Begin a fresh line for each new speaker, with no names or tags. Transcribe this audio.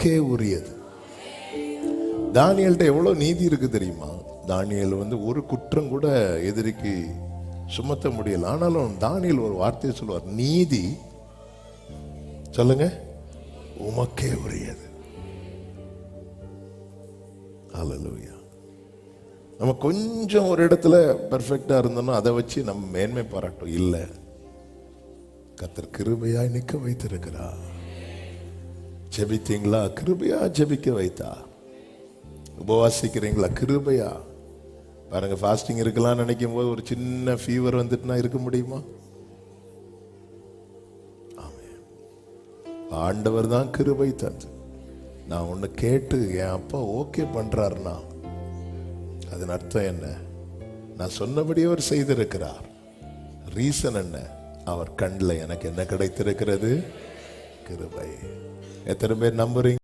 உமக்கே உரியது. தானியேல்ட்ட எவ்வளவு நீதி இருக்கு தெரியுமா? தானியேல் ஒரு குற்றம் கூட எதிரிக்கு சுமத்த முடியல. ஆனாலும் தானியேல் ஒரு வார்த்தையை சொல்லுவார், நீதி சொல்லுங்க உமக்கே உரியது. ஹல்லேலூயா. நம்ம கொஞ்சம் ஒரு இடத்துல பெர்ஃபெக்டா இருந்தோம்னா அதை வச்சு நம்ம மேன்மை பாராட்டும் இல்லை. கர்த்தர் கிருபையாய் நிற்க வைத்திருக்கிறார். ஜெபித்தீங்களா? கிருபையா ஜெபிக்க வைத்தா. உபவாசிக்கிறீங்களா? கிருபையா. பாருங்க, ஃபாஸ்டிங் இருக்கலாம்னு நினைக்கும் போது ஒரு சின்ன ஃபீவர் வந்துட்டுனா இருக்க முடியுமா? ஆமென். ஆண்டவர் தான் கிருபை தந்து. நான் ஒன்று கேட்டு என் அப்பா ஓகே பண்றாருன்னா அதன் அர்த்தம் என்ன? நான் சொன்னபடி அவர் செய்திருக்கிறார். ரீசன் என்ன? அவர் கண்ணில் எனக்கு என்ன கிடைத்திருக்கிறது? கிருபை. எத்தனை பேர் நம்புறீங்க?